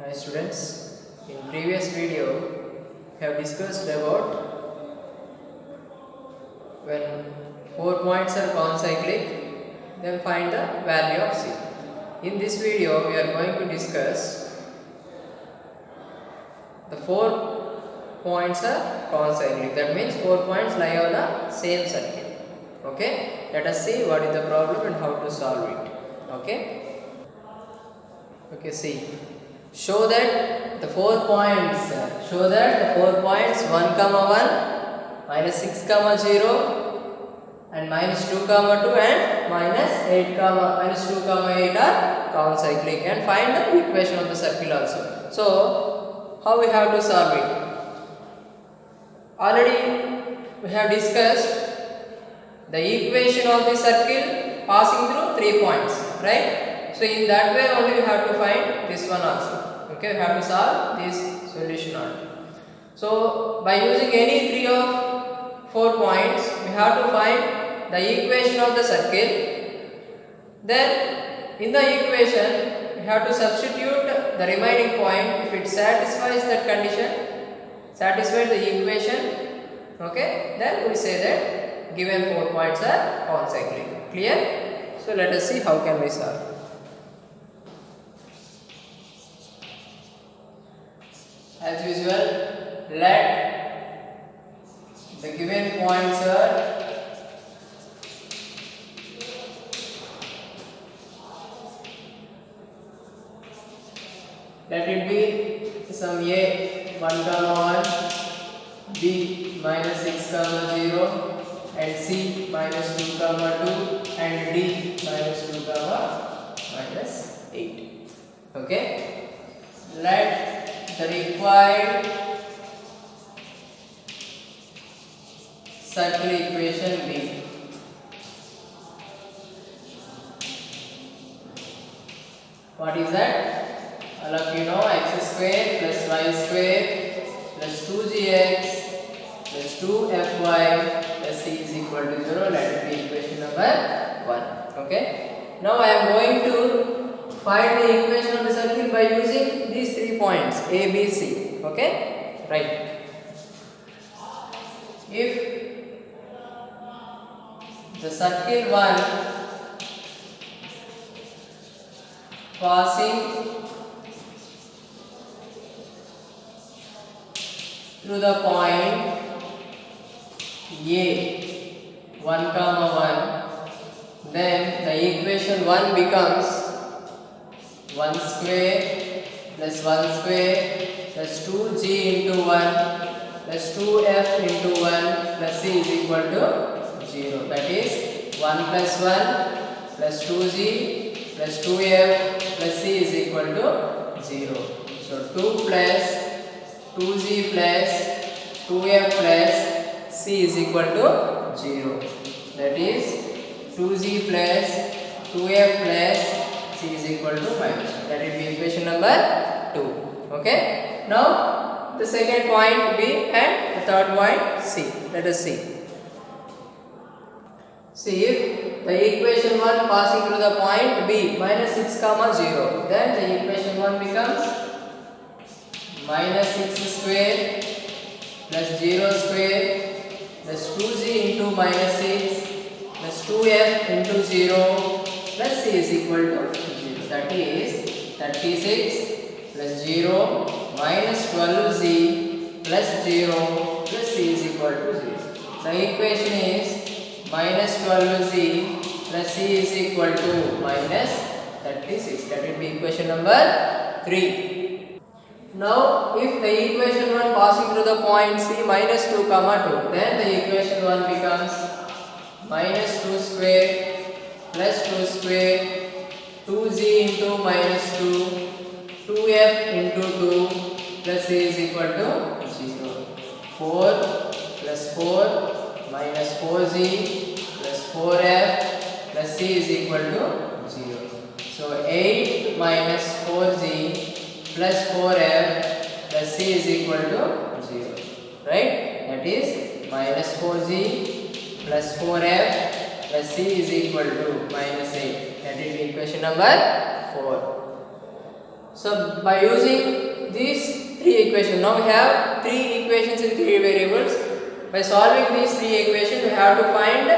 Hi students, in previous video we have discussed about when 4 points are concyclic, then find the value of C. In this video we are going to discuss the 4 points are concyclic, that means 4 points lie on the same circle. Okay, let us see what is the problem and how to solve it. Okay, see. Show that the 4 points 1 comma 1, minus 6 comma 0 and minus 2 comma 2 and minus 2 comma 8 are concyclic, and find the equation of the circle also. So how we have to solve it? Already we have discussed the equation of the circle passing through 3 points, right? So in that way only we have to find this one also. Okay, we have to solve this solution only. So by using any 3 of 4 points, we have to find the equation of the circle. Then in the equation we have to substitute the remaining point. If it satisfies that condition, satisfies the equation, okay, then we say that given 4 points are concyclic. Clear? So let us see how can we solve. As usual, let the given points are let it be some A 1 comma 1, B minus 6 comma 0 and C minus 2 comma 2 and D minus 2 comma minus 8. Okay, let the required circle equation be what is that? All of you know, x square plus y square plus 2gx plus 2fy plus c is equal to 0. Let it be equation number 1. Okay, now I am going to find the equation of the circle by using these 3 points A, B, C. Okay, right. If the circle 1 passing through the point A 1 comma 1, then the equation 1 becomes 1 square plus 1 square plus 2g into 1 plus 2f into 1 plus c is equal to 0. That is 1 plus 1 plus 2g plus 2f plus c is equal to 0. So 2 plus 2g plus 2f plus c is equal to 0. That is 2g plus 2f plus c is equal to minus 2. That will be equation number 2. Okay. Now the second point B and the third point C. Let us see. See, if the equation 1 passing through the point B minus 6 comma 0, then the equation 1 becomes minus 6 square plus 0 square plus 2g into minus 6 plus 2f into 0 plus c is equal to 0. That is 36 plus 0 minus 12z plus 0 plus c is equal to 0. The equation is minus 12z plus c is equal to minus 36. That will be equation number 3. Now if the equation 1 passing through the point C minus 2 comma 2, then the equation 1 becomes minus 2 square plus 2 square 2g into minus 2 2f into 2 plus c is equal to 0. 4 plus 4 minus 4g plus 4f plus c is equal to 0. So 8 minus 4g plus 4f plus c is equal to 0. Right? That is minus 4g plus 4f plus c is equal to minus 8. That is equation number 4. So by using these three equations, now we have three equations in three variables. By solving these three equations, we have to find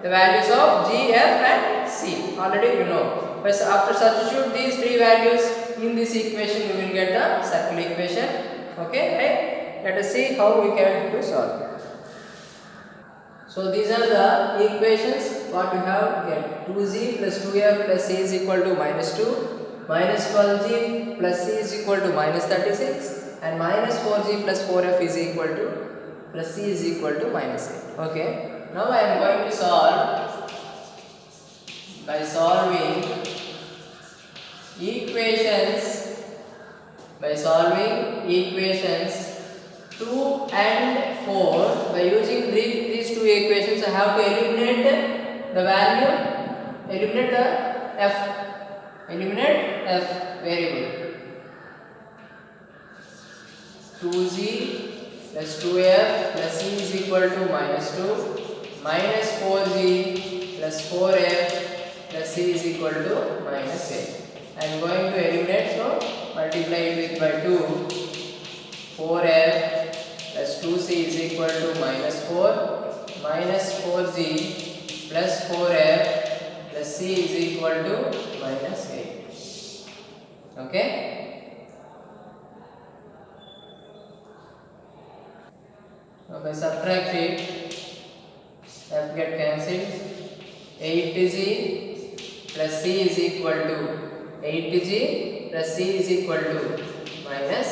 the values of G, F and C. Already you know. But after substitute these three values in this equation, we will get the circle equation. Okay, right? Let us see how we can to solve. So these are the equations what we have get. 2z plus 2f plus c is equal to minus 2, minus 12g plus c is equal to minus 36, and minus 4g plus 4f is equal to plus c is equal to minus 8. Okay. Now I am going to solve by solving equations 2 and 4. By using these two equations, I have to eliminate the value, eliminate f variable. 2z plus 2f plus c is equal to minus 2, minus 4z plus 4f plus c is equal to minus 8. I am going to eliminate, so multiply it with by 2. 4f plus 2c is equal to minus 4, minus 4z plus 4f plus c is equal to minus 8. Okay. Now by subtract it, f get cancelled. 8z plus c is equal to 8g plus c is equal to minus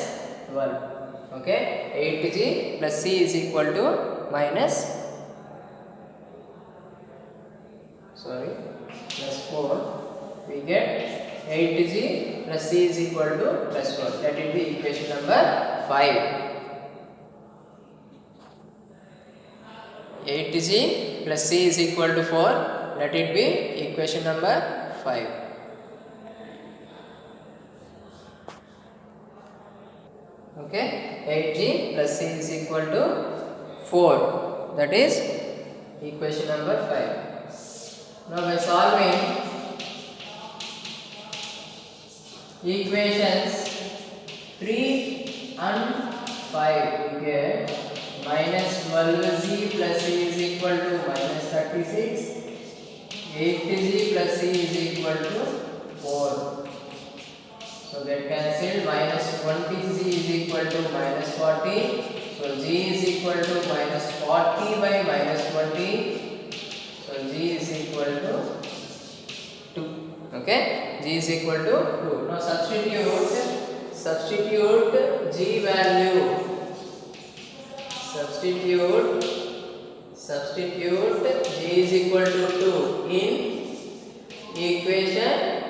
12. Okay, 8g plus c is equal to plus 4. We get 8g plus c is equal to plus 4. That will be equation number 5. 8g plus c is equal to 4. Let it be equation number 5. Okay, 8g plus c is equal to 4. That is equation number 5. Now by solving equations 3 and 5, we get minus 12z plus c is equal to minus 36, 8z plus c is equal to 4. So get cancelled. Minus 20z is equal to minus 40. So g is equal to minus 40 by minus 20. So g is equal to 2. Okay, g is equal to 2. Now substitute g value. Substitute g is equal to 2 in equation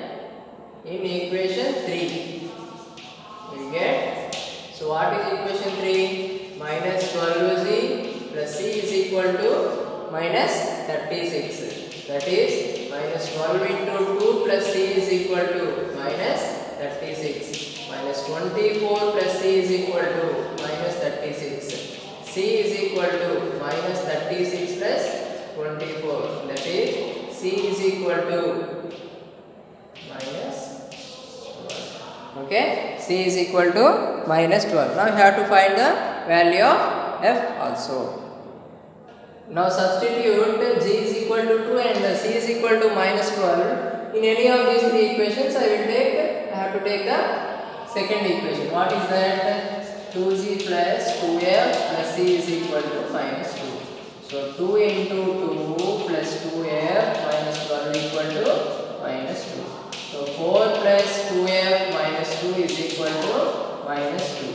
3. We get, so what is equation 3? Minus 12z plus c is equal to minus 36. That is minus 12 into 2 plus c is equal to minus 36. Minus 24 plus c is equal to minus 36. C is equal to minus 36 plus 24. That is c is equal to minus 12. Okay, c is equal to minus 12. Now you have to find the value of f also. Now substitute g is equal to 2 and c is equal to minus 12. In any of these three equations, I have to take the second equation. What is that? 2z plus 2f plus c is equal to minus 2. So 2 into 2 plus 2f minus 12 equal to minus 2. So 4 plus 2f minus 2 is equal to minus 2.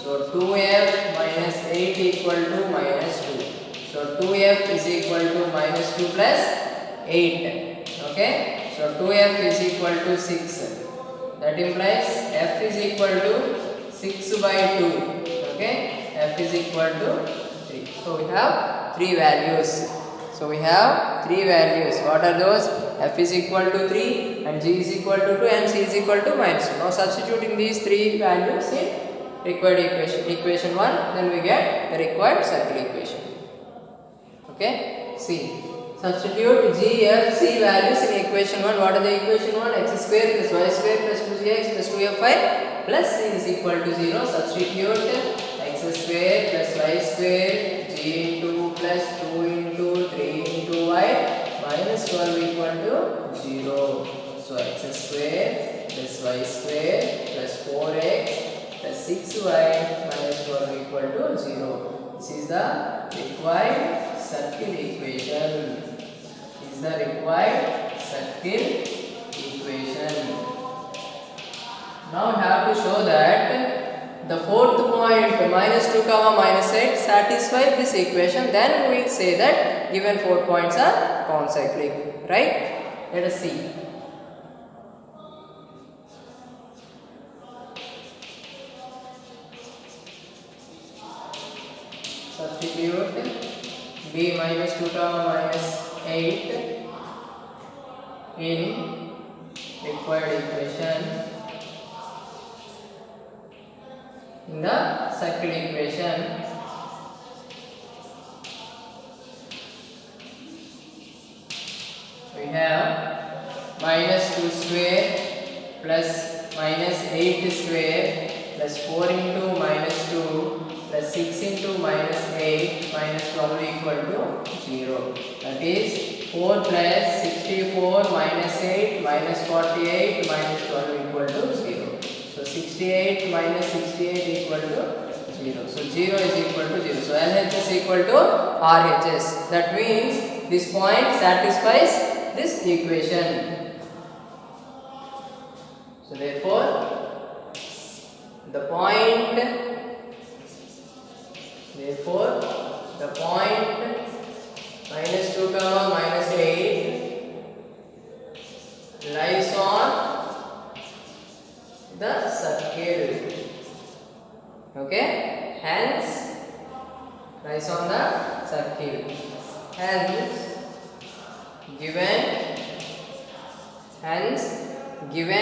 So 2f minus 8 equal to minus 2. So 2f is equal to minus 2 plus 8. Okay. So 2f is equal to 6. That implies f is equal to 6 by 2. Okay. F is equal to 3. So we have three values. What are those? F is equal to 3 and g is equal to 2 and c is equal to minus 2. Now substituting these three values in required equation 1, then we get the required circle equation. Okay, see, Substitute G, F, C values in equation 1. What are the equation 1? X square plus Y square plus 2GX plus 2Fy plus C is equal to 0. Substitute X square plus Y square G into plus 2 into 3 into Y minus 12 equal to 0. So X square plus Y square plus 4X plus 6Y minus 12 equal to 0. This is the required circle equation. This is the required circle equation. Now we have to show that the fourth point minus 2 comma minus 8 satisfies this equation. Then we will say that given 4 points are concyclic. Right? Let us see. Substitute b minus 2 comma minus 8 in required equation in the circle equation. We have minus 2 square plus minus 8 square plus 4 into minus 2 plus 6 into minus 8 minus 12 equal to 0. That is 4 plus 64 minus 8 minus 48 minus 12 equal to 0. So 68 minus 68 equal to 0. So 0 is equal to 0. So LHS equal to RHS. That means this point satisfies this equation. So therefore the point minus 2 comma minus 8 lies on the circle. Okay? Hence lies on the circle. Hence given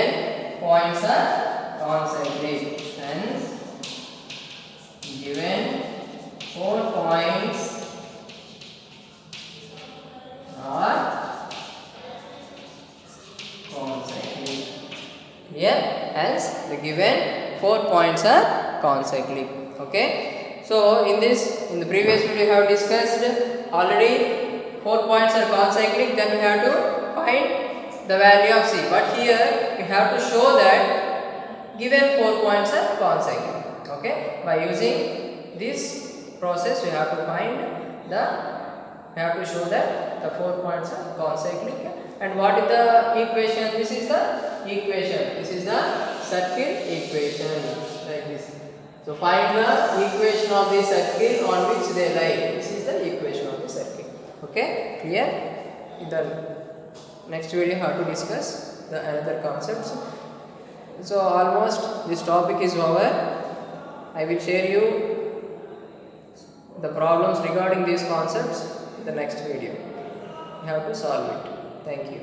points are concentric. Hence given 4 points are concyclic. Here, hence the given 4 points are concyclic. Okay. So in the previous video we have discussed already 4 points are concyclic. Then we have to find the value of C. But here we have to show that given 4 points are concyclic. Okay. By using this process we have to show that the 4 points are concyclic. And what is the equation? This is the equation. This is the circle equation. Like this. So find the equation of the circle on which they lie. This is the equation of the circle. Okay? Clear? In the next video how to discuss the another concepts. So almost this topic is over. I will share you the problems regarding these concepts in the next video. You have to solve it. Thank you.